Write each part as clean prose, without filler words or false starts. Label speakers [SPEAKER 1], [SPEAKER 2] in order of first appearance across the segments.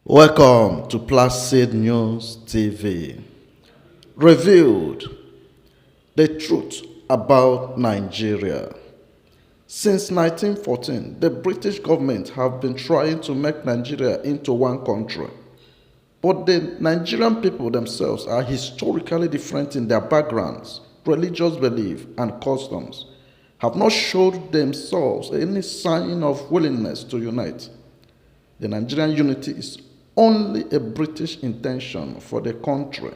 [SPEAKER 1] Welcome to Placid News TV. Revealed the truth about Nigeria. Since 1914, the British government have been trying to make Nigeria into one country. But the Nigerian people themselves are historically different in their backgrounds, religious belief, and customs, have not showed themselves any sign of willingness to unite. The Nigerian unity is only a British intention for the country.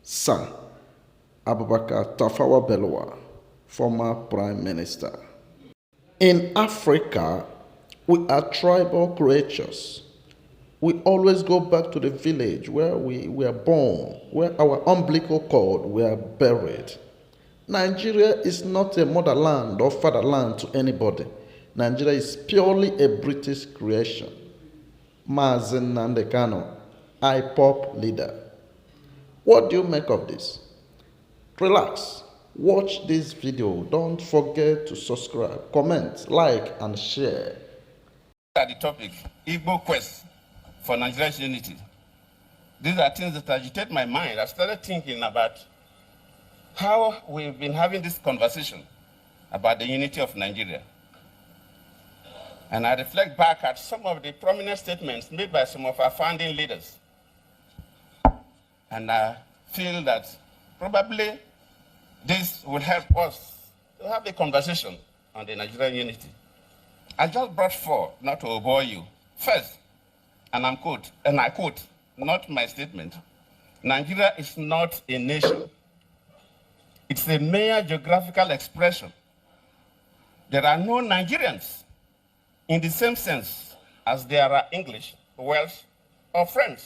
[SPEAKER 1] Sir Abubakar Tafawa Balewa, former Prime Minister. In Africa, we are tribal creatures. We always go back to the village where we were born, where our umbilical cord were buried. Nigeria is not a motherland or fatherland to anybody. Nigeria is purely a British creation. Mazen Nnamdi Kanu, IPOP leader. What do you make of this? Relax, watch this video. Don't forget to subscribe, comment, like, and share.
[SPEAKER 2] At the topic, Igbo quest for Nigeria's unity. These are things that agitate my mind. I started thinking about how we've been having this conversation about the unity of Nigeria. And I reflect back at some of the prominent statements made by some of our founding leaders. And I feel that probably this will help us to have a conversation on the Nigerian unity. I just brought four, not to bore you. First, and I quote, not my statement, Nigeria is not a nation. It's a mere geographical expression. There are no Nigerians in the same sense as there are English, Welsh, or French.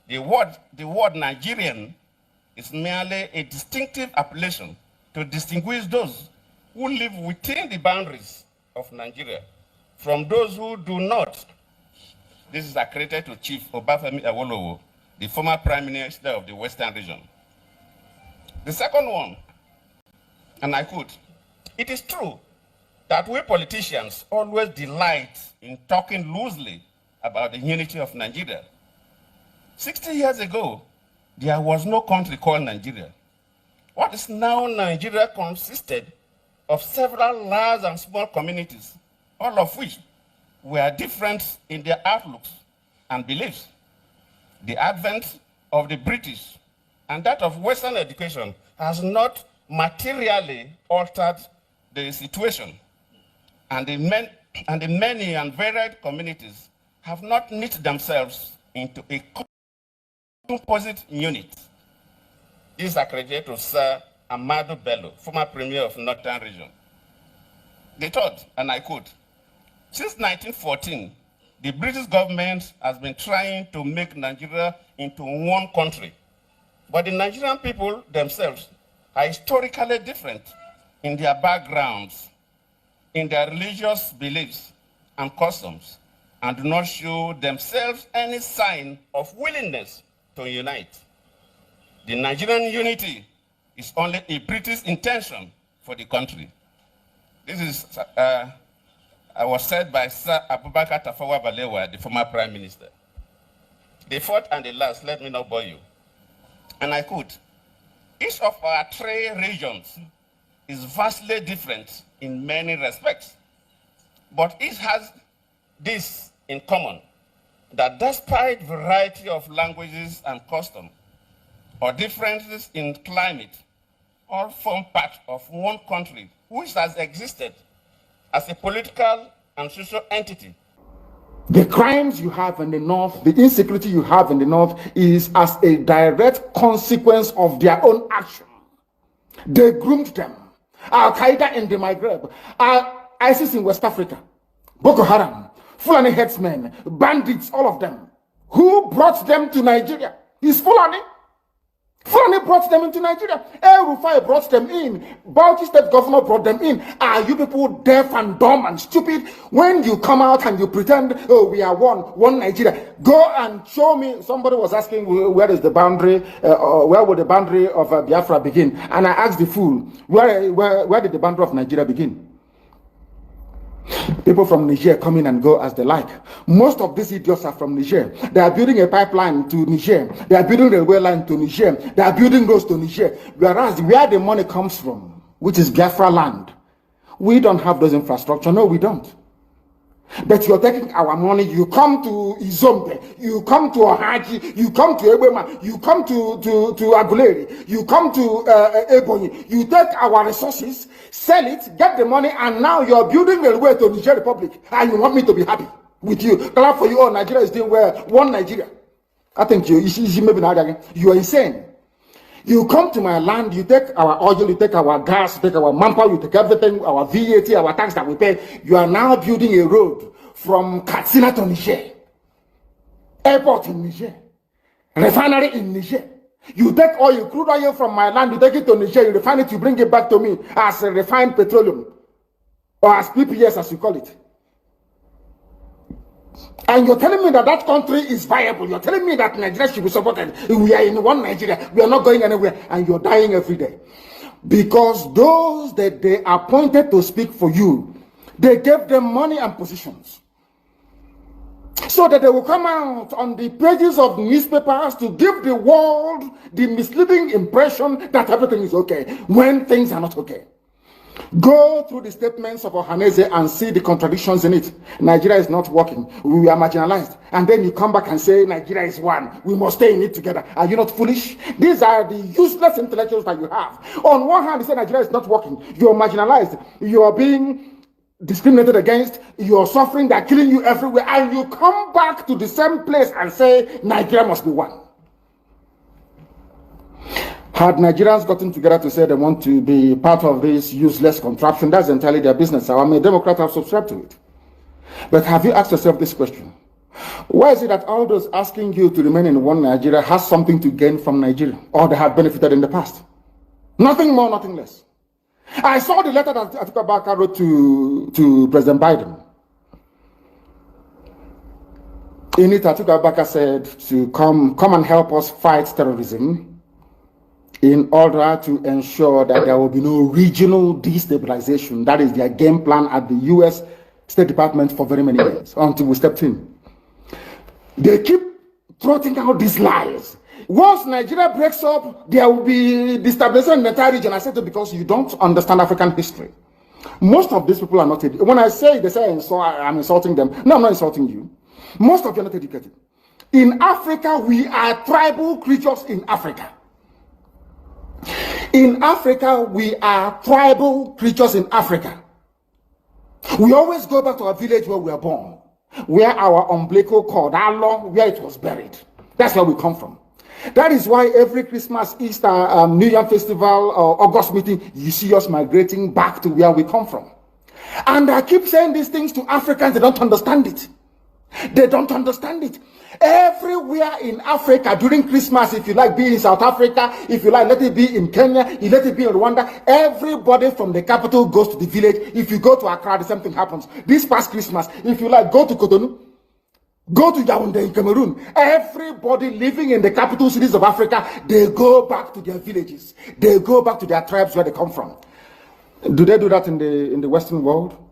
[SPEAKER 2] The word Nigerian is merely a distinctive appellation to distinguish those who live within the boundaries of Nigeria from those who do not. This is accredited to Chief OBAFEMI AWOLOWO, the former Prime Minister of the Western region. The second one, and I quote, it is true that we politicians always delight in talking loosely about the unity of Nigeria. 60 years ago, there was no country called Nigeria. What is now Nigeria consisted of several large and small communities, all of which were different in their outlooks and beliefs. The advent of the British and that of Western education has not materially altered the situation. And the many and varied communities have not knit themselves into a composite unit. This is accredited to Sir Ahmadu Bello, former Premier of Northern Region. They thought, and I quote, since 1914, the British government has been trying to make Nigeria into one country. But the Nigerian people themselves are historically different in their backgrounds, in their religious beliefs and customs, and do not show themselves any sign of willingness to unite. The Nigerian unity is only a British intention for the country. This is was said by Sir Abubakar Tafawa Balewa, the former Prime Minister. The fourth and the last, let me not bore you. And I quote, each of our three regions is vastly different in many respects, but each has this in common, that despite variety of languages and customs, or differences in climate, all form part of one country which has existed as a political and social entity.
[SPEAKER 3] The crimes you have in the north, the insecurity you have in the north is as a direct consequence of their own action. They groomed them. Al-Qaeda in the Maghreb, ISIS in West Africa, Boko Haram, Fulani headsmen, bandits, all of them. Who brought them to Nigeria? Is Fulani. Fulani brought them into Nigeria. El Rufai brought them in. Bauchi State Governor brought them in. Are you people deaf and dumb and stupid? When you come out and you pretend, oh, we are one Nigeria. Go and show me. Somebody was asking, where is the boundary, where would the boundary of Biafra begin? And I asked the fool, where did the boundary of Nigeria begin? People from Niger come in and go as they like. Most of these idiots are from Niger. They are building a pipeline to Niger. They are building a railway line to Niger. They are building roads to Niger. Whereas where the money comes from, which is Biafra land, we don't have those infrastructure. No, we don't. But you're taking our money. You come to Izombe, you come to Ohaji, you come to Ebema, you come to Aguleri, you come to Ebonyi. You take our resources, sell it, get the money, and now you're building a way to Niger Republic. And you want me to be happy with you? Clap for you. Oh, Nigeria is doing well. One Nigeria. I think you are insane. You come to my land, you take our oil, you take our gas, you take our manpower, you take everything, our VAT, our tax that we pay. You are now building a road from Katsina to Niger, airport in Niger, refinery in Niger. You take oil, crude oil from my land, you take it to Niger, you refine it, you bring it back to me as a refined petroleum, or as PPS as you call it. And you're telling me that that country is viable. You're telling me that Nigeria should be supported. We are in one Nigeria. We are not going anywhere. And you're dying every day. Because those that they appointed to speak for you, they gave them money and positions. So that they will come out on the pages of newspapers to give the world the misleading impression that everything is okay when things are not okay. Go through the statements of Ohaneze and see the contradictions in it. Nigeria is not working. We are marginalized. And then you come back and say Nigeria is one. We must stay in it together. Are you not foolish? These are the useless intellectuals that you have. On one hand, you say Nigeria is not working. You are marginalized. You are being discriminated against. You are suffering. They are killing you everywhere. And you come back to the same place and say Nigeria must be one. Had Nigerians gotten together to say they want to be part of this useless contraption, that's entirely their business. I'm a Democrat, I've subscribed to it. But have you asked yourself this question? Why is it that all those asking you to remain in one Nigeria has something to gain from Nigeria, or they have benefited in the past? Nothing more, nothing less. I saw the letter that Atiku Abubakar wrote to President Biden. In it, Atiku Abubakar said to come and help us fight terrorism, in order to ensure that there will be no regional destabilization. That is their game plan at the US State Department for very many years, until we stepped in. They keep trotting out these lies. Once Nigeria breaks up, there will be destabilization in the entire region. I said it because you don't understand African history. Most of these people are not educated. When I say, they say I'm insulting them. No, I'm not insulting you. Most of you are not educated. In Africa, we are tribal creatures in Africa. In Africa, we are tribal creatures in Africa. We always go back to our village where we were born, where our umbilical cord, how long, where it was buried. That's where we come from. That is why every Christmas, Easter, New Year festival, or August meeting, you see us migrating back to where we come from. And I keep saying these things to Africans, they don't understand it. They don't understand it. Everywhere in Africa during Christmas, if you like, be in South Africa, if you like, let it be in Kenya, let it be in Rwanda, everybody from the capital goes to the village. If you go to Accra, the same thing happens. This past Christmas, if you like, go to Cotonou, go to Yaoundé in Cameroon. Everybody living in the capital cities of Africa, they go back to their villages. They go back to their tribes where they come from. Do they do that in the Western world?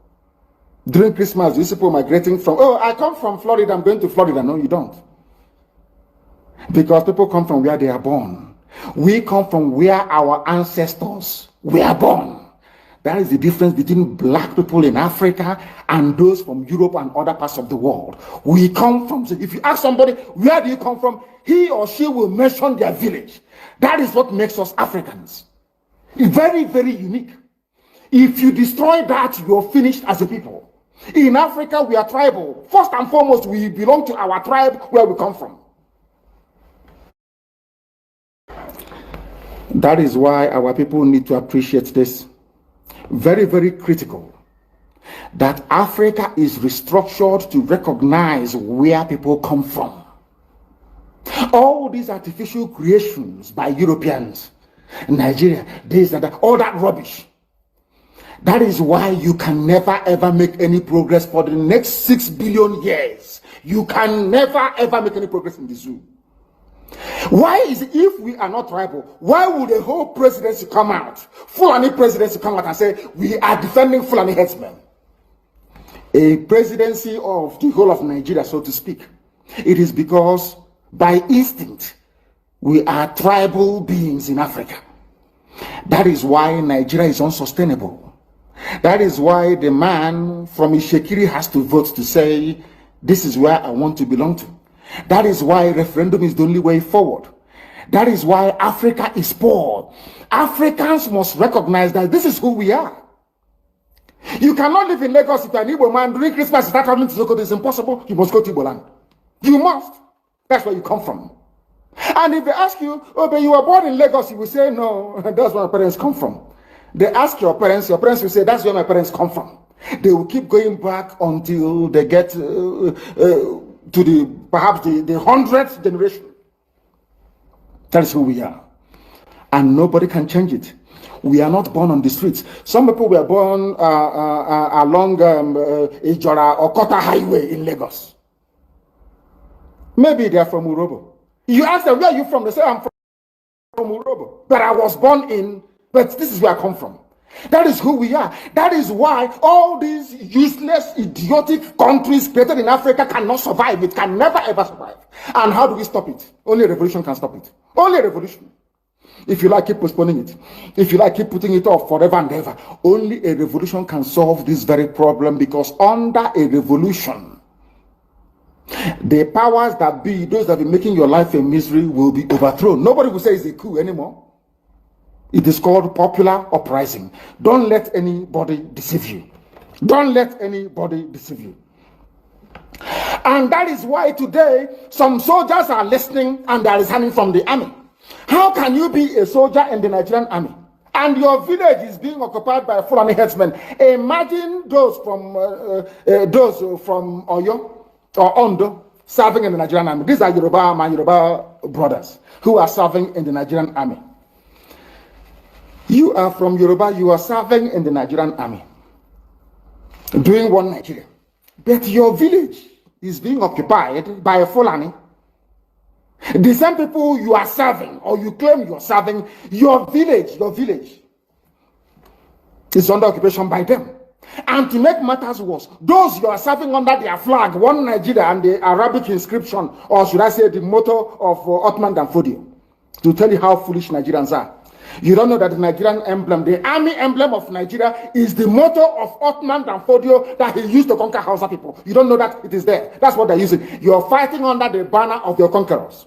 [SPEAKER 3] During Christmas, these people migrating from, oh, I come from Florida, I'm going to Florida. No, you don't. Because people come from where they are born. We come from where our ancestors were born. That is the difference between black people in Africa and those from Europe and other parts of the world. We come from, if you ask somebody, where do you come from? He or she will mention their village. That is what makes us Africans. It's very, very unique. If you destroy that, you're finished as a people. In Africa, we are tribal. First and foremost, we belong to our tribe where we come from. That is why our people need to appreciate this. Very, very critical. That Africa is restructured to recognize where people come from. All these artificial creations by Europeans, Nigeria, this and that, all that rubbish. That is why you can never ever make any progress for the next 6 billion years. You can never ever make any progress in the zoo. Why is it, if we are not tribal, why would the whole presidency come out, Fulani presidency come out and say, we are defending Fulani headsmen? A presidency of the whole of Nigeria, so to speak. It is because by instinct, we are tribal beings in Africa. That is why Nigeria is unsustainable. That is why the man from Ishekiri has to vote to say, this is where I want to belong to. That is why referendum is the only way forward. That is why Africa is poor. Africans must recognize that this is who we are. You cannot live in Lagos if you're an Igbo man during Christmas, start traveling to Sokoto. It's impossible. You must go to Igbo land. You must. That's where you come from. And if they ask you, oh, but you were born in Lagos, you will say, no, that's where my parents come from. They ask your parents will say, that's where my parents come from. They will keep going back until they get to perhaps the 100th generation. That is who we are. And nobody can change it. We are not born on the streets. Some people were born along Ijora or Kota Highway in Lagos. Maybe they are from Urobo. You ask them, where are you from? They say, I'm from Urobo. But I was born in, but this is where I come from. That is who we are. That is why all these useless, idiotic countries created in Africa cannot survive. It can never ever survive. And how do we stop it? Only a revolution can stop it. Only a revolution. If you like, keep postponing it. If you like, keep putting it off forever and ever. Only a revolution can solve this very problem, because under a revolution, the powers that be, those that be making your life a misery, will be overthrown. Nobody will say it's a coup anymore. It is called popular uprising. Don't let anybody deceive you. Don't let anybody deceive you. And that is why today some soldiers are listening and they are resigning from the army. How can you be a soldier in the Nigerian army and your village is being occupied by Fulani headsmen? Imagine those from Oyo or Ondo serving in the Nigerian army. These are my Yoruba brothers who are serving in the Nigerian army. You are from Yoruba, you are serving in the Nigerian army, doing one Nigeria. But your village is being occupied by a Fulani. The same people you are serving, or you claim you are serving, your village is under occupation by them. And to make matters worse, those you are serving under their flag, one Nigeria, and the Arabic inscription, or should I say the motto of Ottoman Danfodio, to tell you how foolish Nigerians are. You don't know that the Nigerian emblem, the army emblem of Nigeria, is the motto of Ottoman Danfodio that he used to conquer Hausa people. You don't know that it is there. That's what they're using. You're fighting under the banner of your conquerors.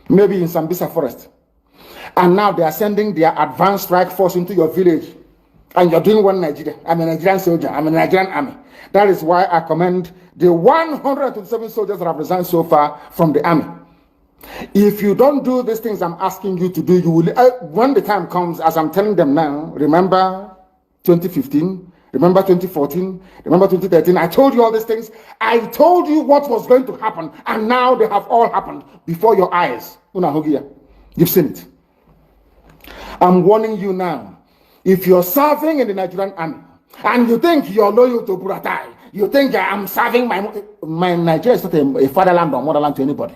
[SPEAKER 3] Maybe in Sambisa forest. And now they are sending their advanced strike force into your village. And you're doing one Nigeria. I'm a Nigerian soldier. I'm a Nigerian army. That is why I commend the 127 soldiers that have resigned so far from the army. If you don't do these things I'm asking you to do, you will, when the time comes, as I'm telling them now, remember 2015, remember 2014, remember 2013, I told you all these things. I told you what was going to happen, and now they have all happened before your eyes. You've seen it. I'm warning you now. If you're serving in the Nigerian army, and you think you're loyal to Buratai, you think I'm serving my Nigeria is not a fatherland or motherland to anybody.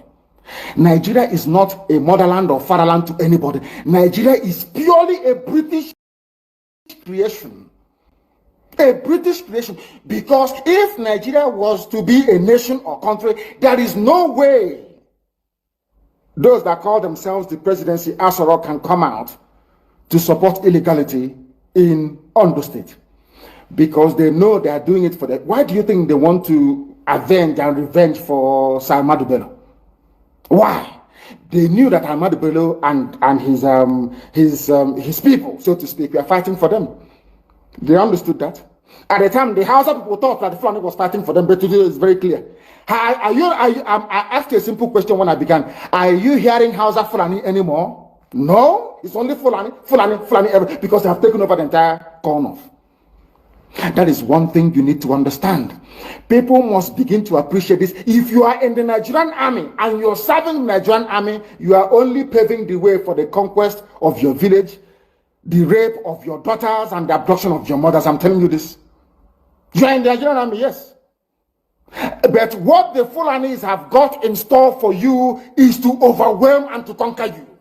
[SPEAKER 3] Nigeria is not a motherland or fatherland to anybody. Nigeria is purely a British creation. A British creation. Because if Nigeria was to be a nation or country, there is no way those that call themselves the presidency Asoro can come out to support illegality in Ondo State. Because they know they are doing it for that. Why do you think they want to avenge and revenge for Sir Ahmadu Bello? Why? They knew that Ahmadu Bello and his people, so to speak, were fighting for them. They understood that. At the time, the Hausa people thought that the Fulani was fighting for them, but today it's very clear. I asked you a simple question when I began. Are you hearing Hausa Fulani anymore? No, it's only Fulani, because they have taken over the entire corn off. That is one thing you need to understand. People must begin to appreciate this. If you are in the Nigerian army and you're serving the Nigerian army, you are only paving the way for the conquest of your village, the rape of your daughters, and the abduction of your mothers. I'm telling you this. You are in the Nigerian army, yes. But what the Fulanis have got in store for you is to overwhelm and to conquer you.